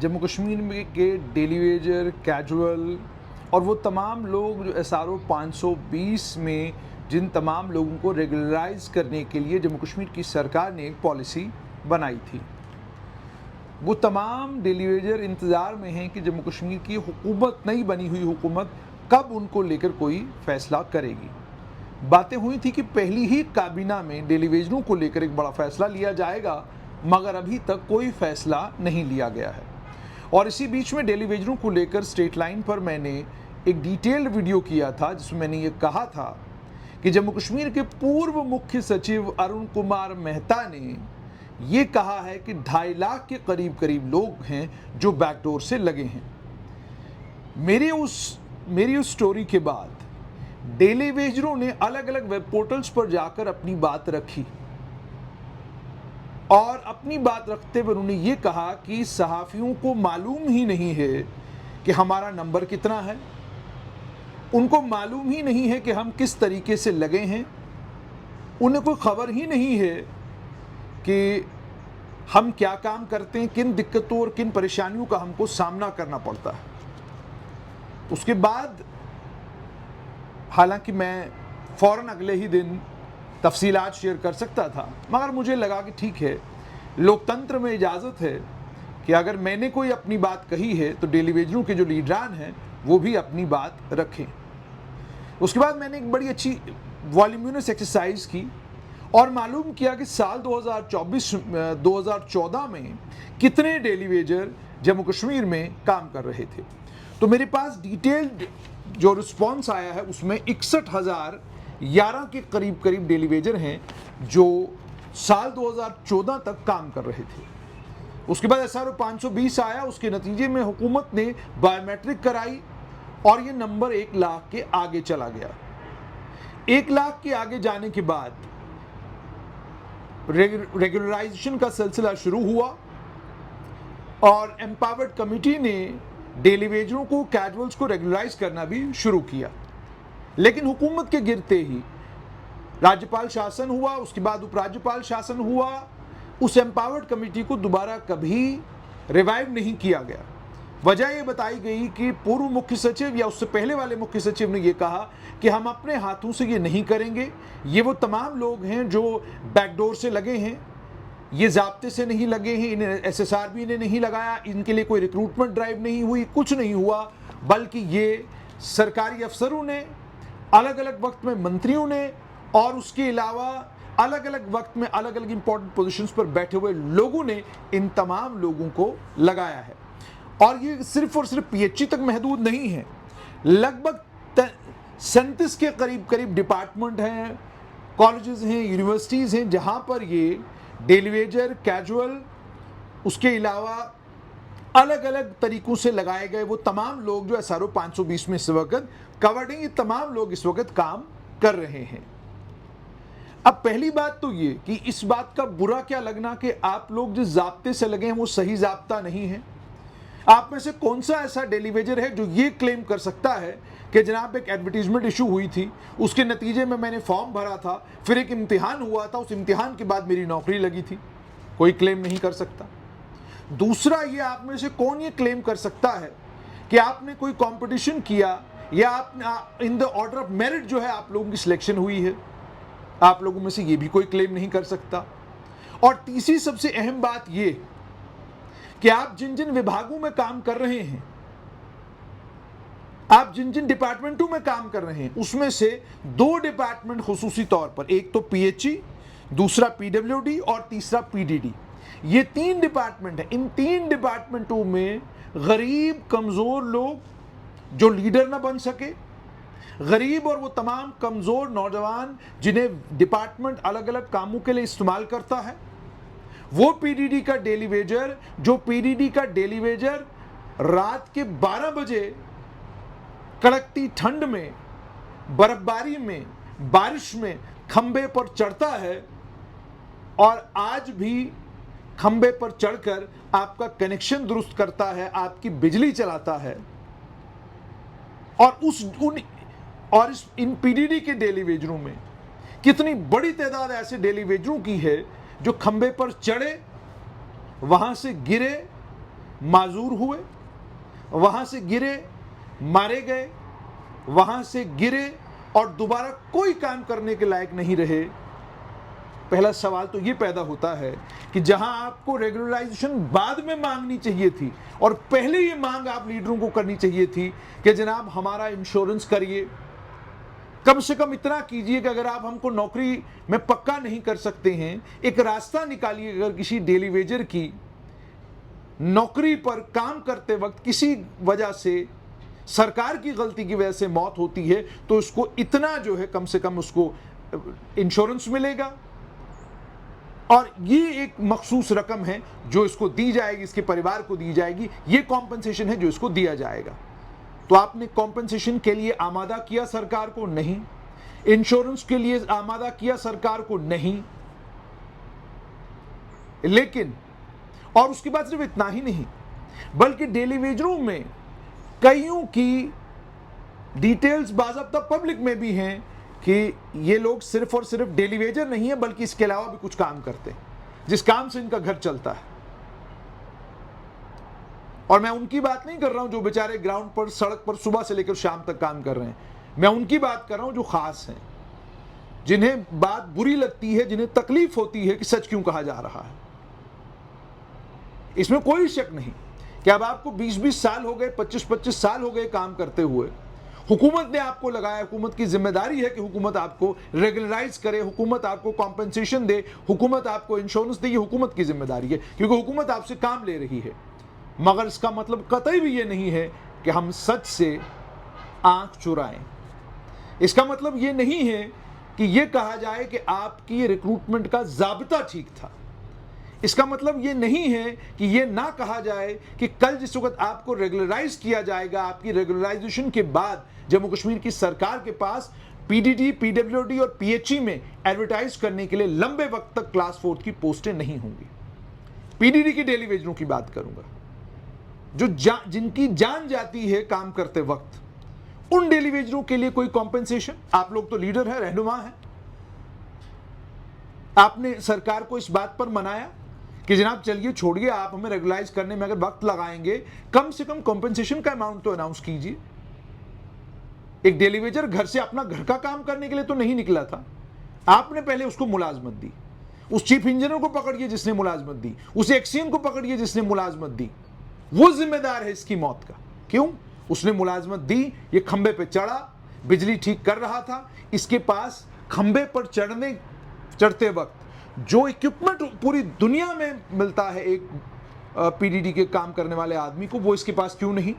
जम्मू कश्मीर में के daily Vaser, casual और वो तमाम लोग जो SRO 520 में जिन तमाम लोगों को रेगुलराइज करने के लिए जम्मू कश्मीर की सरकार ने एक पॉलिसी बनाई थी, वो तमाम डेली वेजर इंतज़ार में हैं कि जम्मू कश्मीर की हुकूमत, नई बनी हुई हुकूमत कब उनको लेकर कोई फैसला करेगी। बातें हुई थी कि पहली ही काबीना में डेली वेजरों को लेकर एक बड़ा फैसला लिया जाएगा, मगर अभी तक कोई फैसला नहीं लिया गया है। और इसी बीच में डेली वेजरों को लेकर स्टेट लाइन पर मैंने एक डिटेल्ड वीडियो किया था, जिसमें मैंने ये कहा था कि जम्मू कश्मीर के पूर्व मुख्य सचिव अरुण कुमार मेहता ने ये कहा है कि 2.5 लाख के करीब लोग हैं जो बैकडोर से लगे हैं। मेरी उस स्टोरी के बाद डेली वेजरों ने अलग अलग वेब पोर्टल्स पर जाकर अपनी बात रखी और अपनी बात रखते हुए उन्होंने ये कहा कि सहाफियों को मालूम ही नहीं है कि हमारा नंबर कितना है, उनको मालूम ही नहीं है कि हम किस तरीके से लगे हैं, उन्हें कोई खबर ही नहीं है कि हम क्या काम करते हैं, किन दिक्कतों और किन परेशानियों का हमको सामना करना पड़ता है। उसके बाद हालांकि मैं फ़ौरन अगले ही दिन तफसीलात शेयर कर सकता था, मगर मुझे लगा कि ठीक है, लोकतंत्र में इजाज़त है कि अगर मैंने कोई अपनी बात कही है तो डेली वेजरों के जो लीडरान हैं वो भी अपनी बात रखें। उसके बाद मैंने एक बड़ी अच्छी वॉल्यूमिनस एक्सरसाइज की और मालूम किया कि साल 2014 में कितने डेली वेजर जम्मू कश्मीर में काम कर रहे थे। तो मेरे पास डिटेल्ड जो रिस्पॉन्स आया है उसमें 61,011 के करीब डेली वेजर हैं जो साल 2014 तक काम कर रहे थे। उसके बाद SRO 520 आया, उसके नतीजे में हुकूमत ने बायोमेट्रिक कराई और ये नंबर 1 लाख के आगे चला गया। 1 लाख के आगे जाने के बाद रेगुलराइजेशन का सिलसिला शुरू हुआ और एम्पावर्ड कमेटी ने डेली वेजरों को, कैजुअल्स को रेगुलराइज करना भी शुरू किया। लेकिन हुकूमत के गिरते ही राज्यपाल शासन हुआ, उसके बाद उपराज्यपाल शासन हुआ, उस एम्पावर्ड कमेटी को दोबारा कभी रिवाइव नहीं किया गया। वजह ये बताई गई कि पूर्व मुख्य सचिव या उससे पहले वाले मुख्य सचिव ने यह कहा कि हम अपने हाथों से ये नहीं करेंगे, ये वो तमाम लोग हैं जो बैकडोर से लगे हैं, ये ज़ाब्ते से नहीं लगे हैं, इन्हें SSR भी इन्हें नहीं लगाया, इनके लिए कोई रिक्रूटमेंट ड्राइव नहीं हुई, कुछ नहीं हुआ, बल्कि ये सरकारी अफसरों ने, अलग अलग वक्त में मंत्रियों ने और उसके अलावा अलग अलग वक्त में अलग अलग इंपॉर्टेंट पोजीशंस पर बैठे हुए लोगों ने इन तमाम लोगों को लगाया है। और ये सिर्फ और सिर्फ PHE तक महदूद नहीं है, लगभग 37 के करीब डिपार्टमेंट हैं, कॉलेजेस हैं, यूनिवर्सिटीज़ हैं जहां पर ये डेली वेजर, कैजुअल, उसके अलावा अलग अलग तरीकों से लगाए गए वो तमाम लोग जो SRO 520 में इस वक्त कवर्ड हैं, ये तमाम लोग इस वक्त काम कर रहे हैं। अब पहली बात तो ये कि इस बात का बुरा क्या लगना कि आप लोग जिस ज़ाब्ते से लगे हैं वो सही ज़ाब्ता नहीं है। आप में से कौन सा ऐसा डेली वेजर है जो ये क्लेम कर सकता है कि जनाब एक एडवर्टीजमेंट इशू हुई थी, उसके नतीजे में मैंने फॉर्म भरा था, फिर एक इम्तिहान हुआ था, उस इम्तिहान के बाद मेरी नौकरी लगी थी? कोई क्लेम नहीं कर सकता। दूसरा, ये आप में से कौन ये क्लेम कर सकता है कि आपने कोई कंपटीशन किया या आप in the order of merit जो है आप लोगों की सिलेक्शन हुई है? आप लोगों में से ये भी कोई क्लेम नहीं कर सकता। और तीसरी सबसे अहम बात ये कि आप जिन जिन विभागों में काम कर रहे हैं, आप जिन जिन डिपार्टमेंटों में काम कर रहे हैं, उसमें से 2 डिपार्टमेंट खुसूसी तौर पर, एक तो PHE, दूसरा PWD और तीसरा PDD, ये 3 डिपार्टमेंट है। इन 3 डिपार्टमेंटों में गरीब कमजोर लोग जो लीडर ना बन सके, गरीब और वो तमाम कमजोर नौजवान जिन्हें डिपार्टमेंट अलग अलग कामों के लिए इस्तेमाल करता है, वो PDD का डेली वेजर, जो PDD का डेली वेजर रात के 12 बजे कड़कती ठंड में, बर्फबारी में, बारिश में खंबे पर चढ़ता है और आज भी खंबे पर चढ़कर आपका कनेक्शन दुरुस्त करता है, आपकी बिजली चलाता है। और इन PDD के डेली वेजरों में कितनी बड़ी तादाद ऐसे डेली वेजरों की है जो खंबे पर चढ़े, वहां से गिरे, माजूर हुए, वहां से गिरे, मारे गए, वहां से गिरे और दोबारा कोई काम करने के लायक नहीं रहे। पहला सवाल तो ये पैदा होता है कि जहां आपको रेगुलराइजेशन बाद में मांगनी चाहिए थी और पहले ये मांग आप लीडरों को करनी चाहिए थी कि जनाब हमारा इंश्योरेंस करिए, कम से कम इतना कीजिए कि अगर आप हमको नौकरी में पक्का नहीं कर सकते हैं, एक रास्ता निकालिए। अगर किसी डेली वेजर की नौकरी पर काम करते वक्त किसी वजह से, सरकार की गलती की वजह से मौत होती है तो उसको इतना जो है कम से कम उसको इंश्योरेंस मिलेगा और ये एक मखसूस रकम है जो इसको दी जाएगी, इसके परिवार को दी जाएगी। ये कॉम्पनसेशन है जो इसको दिया जाएगा। तो आपने कॉम्पनसेशन के लिए आमादा किया सरकार को? नहीं। इंश्योरेंस के लिए आमादा किया सरकार को? नहीं। लेकिन और उसके बाद सिर्फ इतना ही नहीं, बल्कि डेली वेजरों में कईयों की डिटेल्स बाज़ाब्ता पब्लिक में भी हैं कि ये लोग सिर्फ और सिर्फ डेली वेजर नहीं है बल्कि इसके अलावा भी कुछ काम करते हैं जिस काम से इनका घर चलता है। और मैं उनकी बात नहीं कर रहा हूं जो बेचारे ग्राउंड पर, सड़क पर सुबह से लेकर शाम तक काम कर रहे हैं। मैं उनकी बात कर रहा हूं जो खास हैं, जिन्हें बात बुरी लगती है, जिन्हें तकलीफ होती है कि सच क्यों कहा जा रहा है। इसमें कोई शक नहीं कि अब आपको 20-20 साल हो गए, 25-25 साल हो गए काम करते हुए। हुकूमत ने आपको लगाया, हुकूमत की जिम्मेदारी है कि हुकूमत आपको रेगुलराइज करे, हुकूमत आपको कॉम्पनसेशन दे, हुकूमत आपको इंश्योरेंस दे। ये हुकूमत की जिम्मेदारी है क्योंकि हुकूमत आपसे काम ले रही है। मगर इसका मतलब कतई भी ये नहीं है कि हम सच से आंख चुराएं। इसका मतलब ये नहीं है कि ये कहा जाए कि आपकी रिक्रूटमेंट का जाब्ता ठीक था। इसका मतलब ये नहीं है कि ये ना कहा जाए कि कल जिस वक्त आपको रेगुलराइज किया जाएगा, आपकी रेगुलराइजेशन के बाद जम्मू कश्मीर की सरकार के पास पीडीडी, पीडब्ल्यूडी और पीएचई में एडवर्टाइज करने के लिए लंबे वक्त तक क्लास 4 की पोस्टें नहीं होंगी। पीडीडी की डेली वेजरों की बात करूंगा जो जिनकी जान जाती है काम करते वक्त, उन डेली वेजरों के लिए कोई कॉम्पेंसेशन? आप लोग तो लीडर हैं, रहनुमा हैं, आपने सरकार को इस बात पर मनाया कि जनाब चलिए छोड़िए, आप हमें रेगुलाइज करने में अगर वक्त लगाएंगे, कम से कम कॉम्पेंसेशन का अमाउंट तो अनाउंस कीजिए। एक डेली वेजर घर से अपना घर का काम करने के लिए तो नहीं निकला था। आपने पहले उसको मुलाजमत दी, उस चीफ इंजीनियर को पकड़िए जिसने मुलाजमत दी, उस एक्सीएम को पकड़िए जिसने मुलाजमत दी। वो जिम्मेदार है इसकी मौत का। क्यों? उसने मुलाजमत दी, ये खंबे पे चढ़ा, बिजली ठीक कर रहा था, इसके पास खंबे पर चढ़ते वक्त जो इक्विपमेंट पूरी दुनिया में मिलता है एक पीडीडी के काम करने वाले आदमी को, वो इसके पास क्यों नहीं?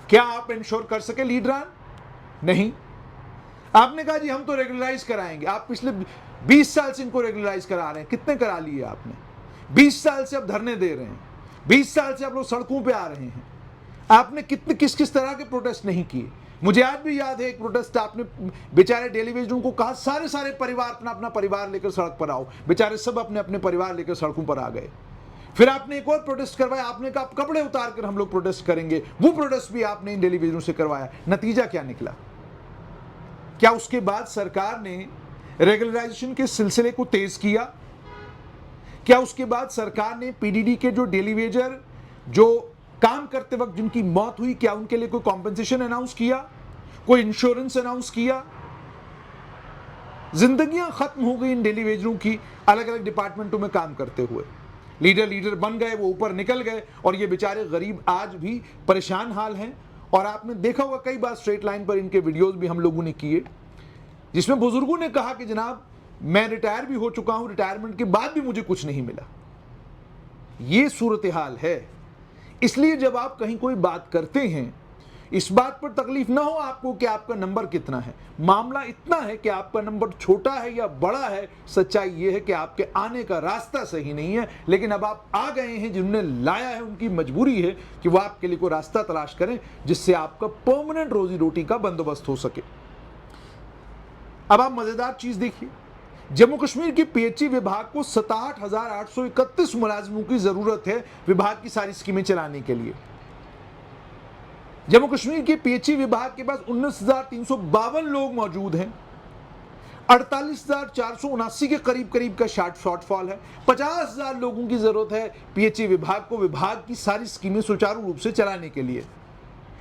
क्या आप इंश्योर कर सके लीडरान? नहीं। आपने कहा जी हम तो रेगुलराइज कराएंगे। आप पिछले 20 साल से इनको रेगुलराइज करा रहे हैं। कितने करा लिए आपने? 20 साल से आप धरने दे रहे हैं, 20 साल से आप लोग सड़कों पे आ रहे हैं। आपने किस किस तरह के प्रोटेस्ट नहीं किए? मुझे आज भी याद है एक प्रोटेस्ट आपने बेचारे डेली वेजरों को कहा सारे परिवार अपना अपना परिवार लेकर सड़क पर आओ। बेचारे सब अपने अपने परिवार लेकर सड़कों पर आ गए। फिर आपने एक और प्रोटेस्ट करवाया, आपने कहा कपड़े उतार कर हम लोग प्रोटेस्ट करेंगे। वो प्रोटेस्ट भी आपने इन डेली वेजरों से करवाया। नतीजा क्या निकला? क्या उसके बाद सरकार ने रेगुलराइजेशन के सिलसिले को तेज किया? क्या उसके बाद सरकार ने पीडीडी के जो डेली वेजर जो काम करते वक्त जिनकी मौत हुई, क्या उनके लिए कोई कॉम्पेंसेशन अनाउंस किया, कोई इंश्योरेंस अनाउंस किया? जिंदगियां खत्म हो गई इन डेली वेजरों की अलग अलग डिपार्टमेंटों में काम करते हुए। लीडर बन गए, वो ऊपर निकल गए और ये बेचारे गरीब आज भी परेशान हाल हैं। और आपने देखा होगा कई बार स्ट्रेट लाइन पर इनके वीडियोस भी हम लोगों ने किए, जिसमें बुजुर्गों ने कहा कि जनाब मैं रिटायर भी हो चुका हूं, रिटायरमेंट के बाद भी मुझे कुछ नहीं मिला। ये सूरत हाल है। इसलिए जब आप कहीं कोई बात करते हैं, इस बात पर तकलीफ ना हो आपको कि आपका नंबर कितना है। मामला इतना है कि आपका नंबर छोटा है या बड़ा है, सच्चाई यह है कि आपके आने का रास्ता सही नहीं है। लेकिन अब आप आ गए हैं, जिन्होंने लाया है उनकी मजबूरी है कि वो आपके लिए कोई रास्ता तलाश करें जिससे आपका परमानेंट रोजी रोटी का बंदोबस्त हो सके। अब आप मजेदार चीज देखिए, जम्मू कश्मीर की पीएचई विभाग को 67,831 मुलाजिमों की जरूरत है विभाग की सारी स्कीमें चलाने के लिए। जम्मू कश्मीर के पीएचई विभाग के पास 19,352 लोग मौजूद हैं। 48,479 के करीब का शॉर्टफॉल है। 50,000 लोगों की जरूरत है पीएचई विभाग को विभाग की सारी स्कीमें सुचारू रूप से चलाने के लिए।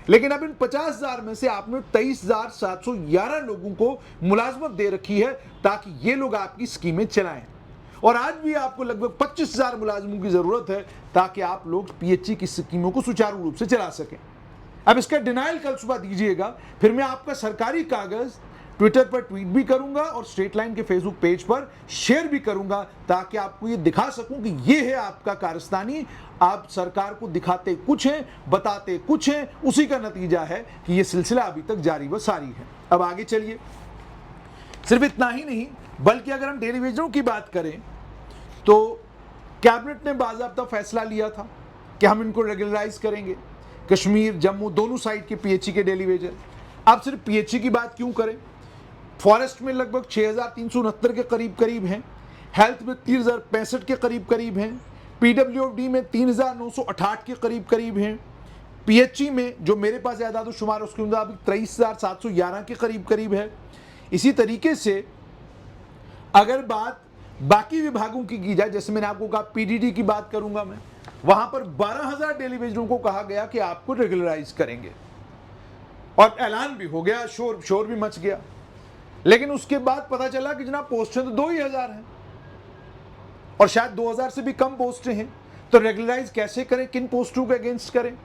लेकिन अब इन 50,000 में से आपने 23,711 लोगों को मुलाजमत दे रखी है ताकि ये लोग आपकी स्कीमें चलाएं, और आज भी आपको लगभग 25,000 मुलाजमों की जरूरत है ताकि आप लोग पीएचई की स्कीमों को सुचारू रूप से चला सकें। अब इसका डिनाइल कल सुबह दीजिएगा, फिर मैं आपका सरकारी कागज ट्विटर पर ट्वीट भी करूंगा और स्ट्रेट लाइन के फेसबुक पेज पर शेयर भी करूंगा ताकि आपको ये दिखा सकूं कि ये है आपका कारस्तानी। आप सरकार को दिखाते कुछ हैं, बताते कुछ हैं, उसी का नतीजा है कि ये सिलसिला अभी तक जारी व सारी है। अब आगे चलिए। सिर्फ इतना ही नहीं, बल्कि अगर हम डेली वेजरों की बात करें तो कैबिनेट ने बाज़ाब्ता फैसला लिया था कि हम इनको रेगुलराइज करेंगे, कश्मीर जम्मू दोनों साइड के पीएचई के डेली वेजर। अब सिर्फ पीएचई की बात क्यों करें, फॉरेस्ट में लगभग 6,369 के करीब हैं, हेल्थ में 3,065 के करीब हैं, पीडब्ल्यूडी में 3,968 के करीब हैं, पीएचई में जो मेरे पास आदाद शुमार उसके मुताबिक 23,711 के करीब है। इसी तरीके से अगर बात बाकी विभागों की जाए, जैसे मैंने आपको कहा पीडीडी की बात करूंगा मैं, वहां पर 12,000 डेली वेजरों को कहा गया कि आपको रेगुलराइज करेंगे और ऐलान भी हो गया, शोर भी मच गया। लेकिन उसके बाद पता चला कि जनाब पोस्टें तो 2,000 हैं और शायद 2,000 से भी कम पोस्टें हैं। तो रेगुलराइज कैसे करें, किन पोस्टों के अगेंस्ट करें?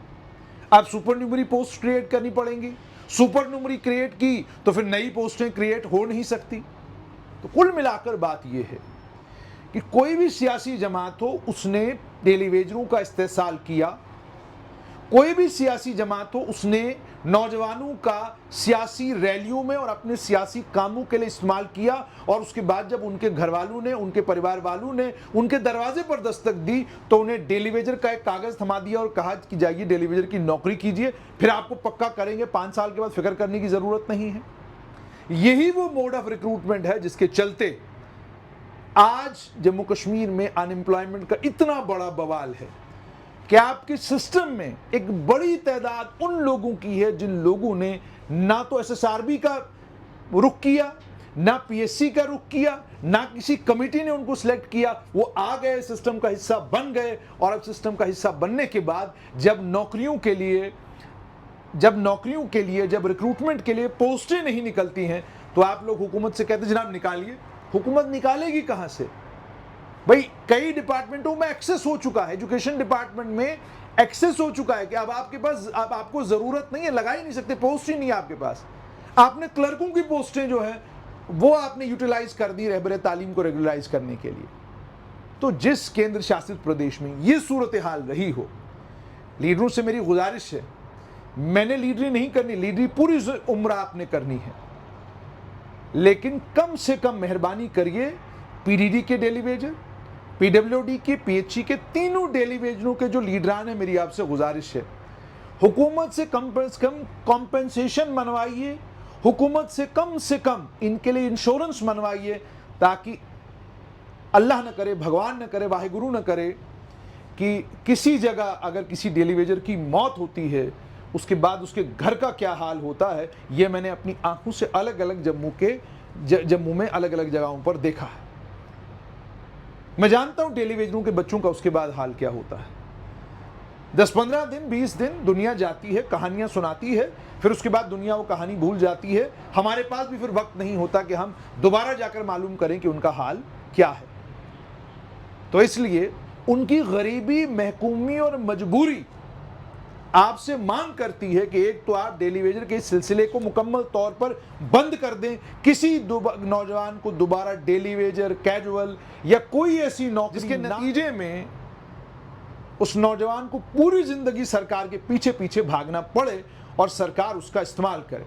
अब सुपर न्यूमरी पोस्ट क्रिएट करनी पड़ेंगी। सुपर न्यूमरी क्रिएट की तो फिर नई पोस्टें क्रिएट हो नहीं सकती। तो कुल मिलाकर बात यह है कि कोई भी सियासी जमात हो उसने डेली वेजरों का इस्तेसाल किया, कोई भी सियासी जमात हो उसने नौजवानों का सियासी रैलियों में और अपने सियासी कामों के लिए इस्तेमाल किया, और उसके बाद जब उनके घर वालों ने, उनके परिवार वालों ने उनके दरवाजे पर दस्तक दी तो उन्हें डेली वेजर का एक कागज थमा दिया और कहा कि जाइए डेली वेजर की नौकरी कीजिए, फिर आपको पक्का करेंगे, 5 साल के बाद फिक्र करने की जरूरत नहीं है। यही वो मोड ऑफ रिक्रूटमेंट है जिसके चलते आज जम्मू कश्मीर में अनएम्प्लॉयमेंट का इतना बड़ा बवाल है कि आपके सिस्टम में एक बड़ी तादाद उन लोगों की है जिन लोगों ने ना तो एसएसआरबी का रुख किया, ना पीएससी का रुख किया, ना किसी कमेटी ने उनको सिलेक्ट किया। वो आ गए, सिस्टम का हिस्सा बन गए, और अब सिस्टम का हिस्सा बनने के बाद जब नौकरियों के लिए जब रिक्रूटमेंट के लिए पोस्टें नहीं निकलती हैं तो आप लोग हुकूमत से कहते जनाब निकालिए। हुकूमत निकालेगी कहां से भाई? कई डिपार्टमेंटों में एक्सेस हो चुका है, एजुकेशन डिपार्टमेंट में एक्सेस हो चुका है कि अब आपके पास, अब आपको जरूरत नहीं है, लगा ही नहीं सकते, पोस्ट ही नहीं है आपके पास। आपने क्लर्कों की पोस्टें जो है वो आपने यूटिलाइज कर दी रहबर तालीम को रेगुलराइज करने के लिए। तो जिस केंद्र शासित प्रदेश में ये सूरत हाल रही हो, लीडरों से मेरी गुजारिश है, मैंने लीडरी नहीं करनी, लीडरी पूरी उम्र आपने करनी है, लेकिन कम से कम मेहरबानी करिए पीडीडी के डेली वेजर, पीडब्ल्यूडी के, पीएचई के तीनों डेली वेजरों के जो लीडरान है, मेरी आपसे गुजारिश है हुकूमत से कम कॉम्पेंसेशन मनवाइए, हुकूमत से कम इनके लिए इंश्योरेंस मनवाइए, ताकि अल्लाह न करे, भगवान न करे, वाहिगुरु न करे कि किसी जगह अगर किसी डेली वेजर की मौत होती है उसके बाद उसके घर का क्या हाल होता है, ये मैंने अपनी आंखों से अलग अलग जम्मू में अलग अलग जगहों पर देखा है। मैं जानता हूं डेली वेजरों के बच्चों का उसके बाद हाल क्या होता है। 10-15 दिन 20 दिन दुनिया जाती है, कहानियां सुनाती है, फिर उसके बाद दुनिया वो कहानी भूल जाती है। हमारे पास भी फिर वक्त नहीं होता कि हम दोबारा जाकर मालूम करें कि उनका हाल क्या है। तो इसलिए उनकी गरीबी, महकूमी और मजबूरी आपसे मांग करती है कि एक तो आप डेली वेजर के इस सिलसिले को मुकम्मल तौर पर बंद कर दें, किसी नौजवान को दोबारा डेली वेजर, कैजुअल या कोई ऐसी नौकरी जिसके नतीजे में उस नौजवान को पूरी जिंदगी सरकार के पीछे पीछे भागना पड़े और सरकार उसका इस्तेमाल करे।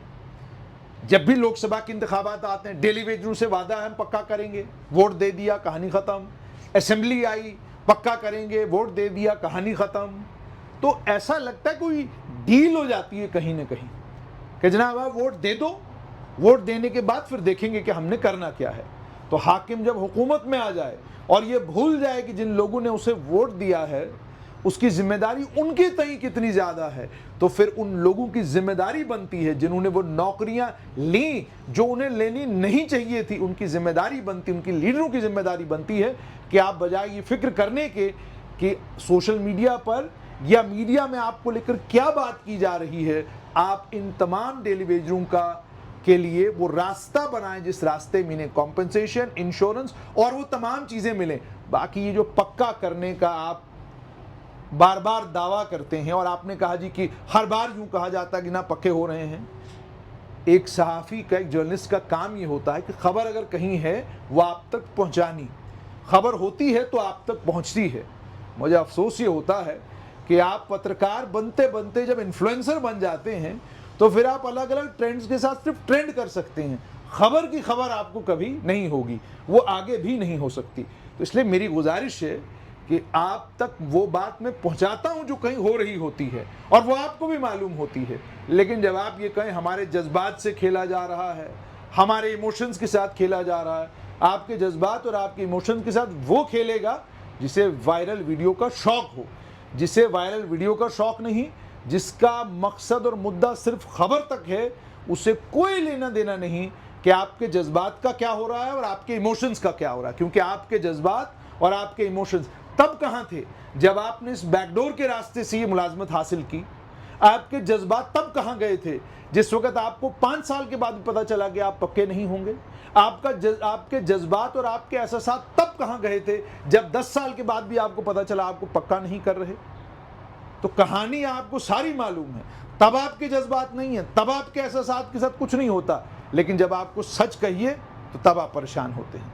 जब भी लोकसभा के इंतखाबात आते हैं, डेली वेजरों से वादा है हम पक्का करेंगे, वोट दे दिया, कहानी खत्म। असेंबली आई, पक्का करेंगे, वोट दे दिया, कहानी खत्म। तो ऐसा लगता है कोई डील हो जाती है कहीं ना कहीं कि जनाब आप वोट दे दो, वोट देने के बाद फिर देखेंगे कि हमने करना क्या है। तो हाकिम जब हुकूमत में आ जाए और ये भूल जाए कि जिन लोगों ने उसे वोट दिया है उसकी जिम्मेदारी उनके तय कितनी ज्यादा है। तो फिर उन लोगों की जिम्मेदारी बनती है जिन्होंने वो नौकरियां ली जो उन्हें लेनी नहीं चाहिए थी, उनकी जिम्मेदारी बनती, उनकी लीडरों की जिम्मेदारी बनती है कि आप बजाय ये फिक्र करने के कि सोशल मीडिया पर या मीडिया में आपको लेकर क्या बात की जा रही है, आप इन तमाम डेलीवेजरों का के लिए वो रास्ता बनाएं जिस रास्ते में इन्हें कॉम्पेंसेशन, इंश्योरेंस और वो तमाम चीजें मिलें। बाकी ये जो पक्का करने का आप बार बार दावा करते हैं, और आपने कहा जी कि हर बार यूं कहा जाता कि ना पक्के हो रहे हैं। एक सहाफ़ी का, एक जर्नलिस्ट का काम ये होता है कि खबर अगर कहीं है वो आप तक पहुंचानी, खबर होती है तो आप तक पहुंचती है। मुझे अफसोस ये होता है कि आप पत्रकार बनते बनते जब इन्फ्लुएंसर बन जाते हैं तो फिर आप अलग अलग ट्रेंड्स के साथ सिर्फ ट्रेंड कर सकते हैं, खबर की खबर आपको कभी नहीं होगी, वो आगे भी नहीं हो सकती। तो इसलिए मेरी गुजारिश है कि आप तक वो बात मैं पहुंचाता हूं जो कहीं हो रही होती है और वो आपको भी मालूम होती है। लेकिन जब आप ये कहें हमारे जज्बात से खेला जा रहा है, हमारे इमोशंस के साथ खेला जा रहा है, आपके जज्बात और आपके इमोशंस के साथ वो खेलेगा जिसे वायरल वीडियो का शौक हो, जिसे वायरल वीडियो का शौक नहीं, जिसका मकसद और मुद्दा सिर्फ खबर तक है, उसे कोई लेना देना नहीं कि आपके जज्बात का क्या हो रहा है और आपके इमोशंस का क्या हो रहा है। क्योंकि आपके जज्बात और आपके इमोशंस तब कहाँ थे जब आपने इस बैकडोर के रास्ते से ये मुलाजमत हासिल की। आपके जज्बात तब कहाँ गए थे जिस वक्त आपको 5 साल के बाद पता चला कि आप पक्के नहीं होंगे। आपके जज्बात और आपके एहसास तब कहाँ गए थे जब 10 साल के बाद भी आपको पता चला आपको पक्का नहीं कर रहे। तो कहानी आपको सारी मालूम है, तब आपके जज्बात नहीं है, तब आपके एहसास के साथ कुछ नहीं होता, लेकिन जब आपको सच कहिए तो तब आप परेशान होते हैं।